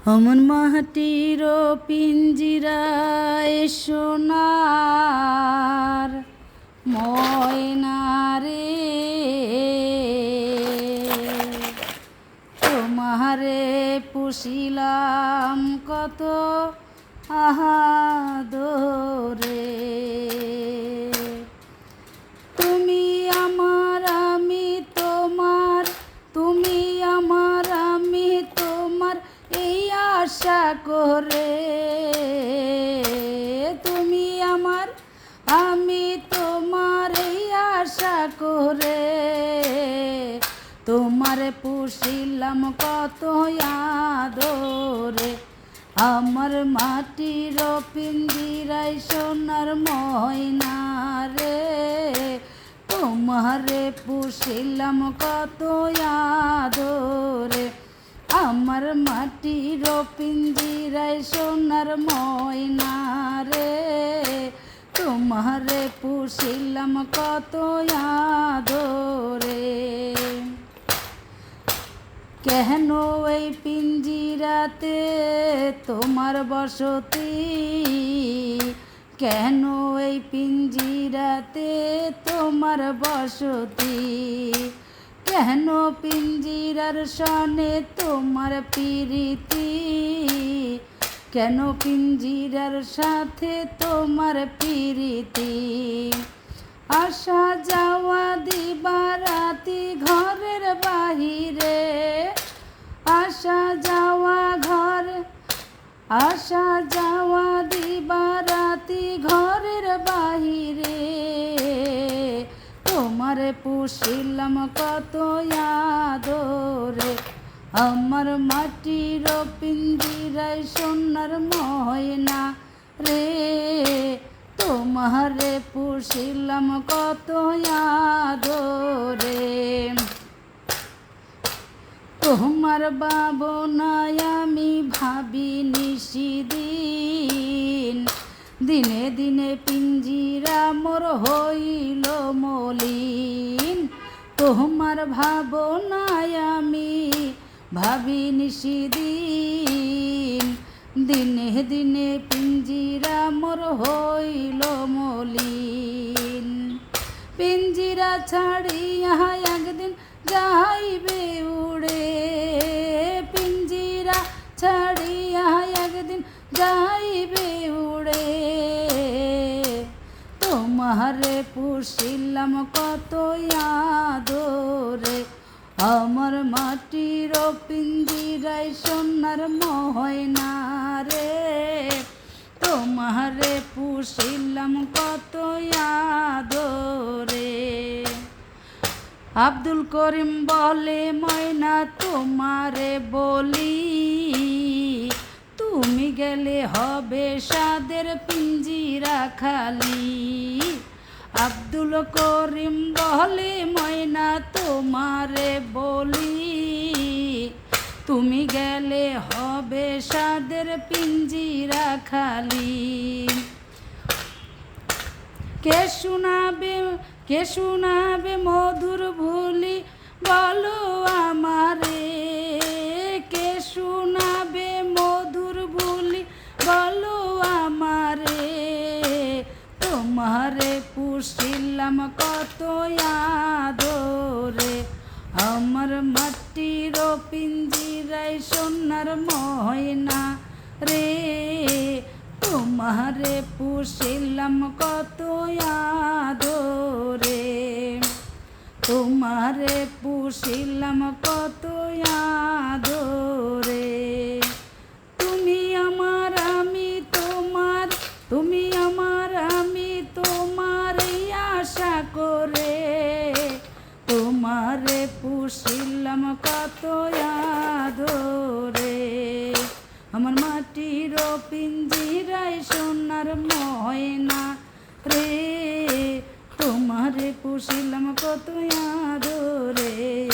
অমন মাটির পিঞ্জিরায় সোনার ময়না রে, তোমারে পুষিলাম কত আহাদরে। তুমি আমার আমি তোমার, তুমি আমার আমি তোমার এই আশা করে। তুমি আমার আমি তোমার এই আশা করে, তোমারে পুষিলাম কত আদরে। আমার মাটির পিঞ্জিরায় সোনার ময়না রে, তোমারে পুষিলাম কত আদরে। আমার মাটির পিঞ্জিরায় সোনার ময়না রে, তোমারে পুষিলাম কত আদরে। কেন এই পিঞ্জিরাতে তোমার বসতি, কেন এই পিঞ্জিরাতে তোমার বসতি। কেন পিঞ্জিরার সনে তোমার প্রীতি, কেন পিঞ্জিরার সাথে তোমার প্রীতি। আসা যাওয়া দিবারাতি ঘরের বাহিরে, আসা যাওয়া ঘর, আসা যাওয়া দিবারাতি ঘরের বাহিরে। তোমারে পুষিলাম কত আদরে। আমার মাটির পিঞ্জিরায় সোনার ময়না রে, তোমারে পুষিলাম কত আদরে। তোমার ভাবনায় আমি ভাবি নিশিদিন, দিনে দিনে পিঞ্জিরা মোর হইল মলিন। তোমার ভাবনায় আমি ভাবি নিশিদিন, দিনে দিনে পিঞ্জিরা মোর হইল মলিন। পিঞ্জিরা ছাড়িয়া একদিন যাইবে উড়ে, পিঞ্জিরা ছাড়িয়া একদিন যাইবে উড়ে। তোমারে পুষিলাম কত আদরে। আমার মাটির পিঞ্জিরায় সোনার ময়না রে, তোমারে পুষিলাম কত আদরে। আব্দুল করিম বলে ময়না তোমারে বলি, তুমি গেলে হবে সাদের পিঞ্জিরা খালি। আব্দুল করিম বলে ময়না তোমারে বলি, তুমি গেলে হবে সাদের পিঞ্জিরা খালি। কে শোনাবে, কে শোনাবে মধুর ভুলি বলো আমারে। কে শোনাবে মধুর ভুলি বলো আমারে। তোমারে পুষিলাম কত আদরে। আমার মাটির পিঞ্জিরায় সোনার ময়না রে, তোমারে পুষিলাম কত আদরে। তোমারে পুষিলাম কত আদরে। তুমি আমার আমি তোমার, তুমি আমার আমি তোমার এই আশা করে। তোমারে পুষিলাম কত আদরে। আমার মাটির পিঞ্জিরায় সোনার ময়না রে, তোমারে পুষিলাম কত আদরে।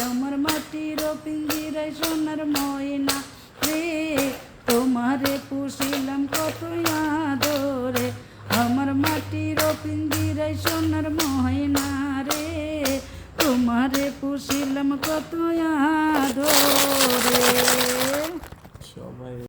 আমার মাটির পিঞ্জিরায় সোনার ময়না রে, তোমারে পুষিলাম কত আদরে। আমার মাটির পিঞ্জিরায় সোনার ময়না রে, তোমারে পুষিলাম কত আদরে।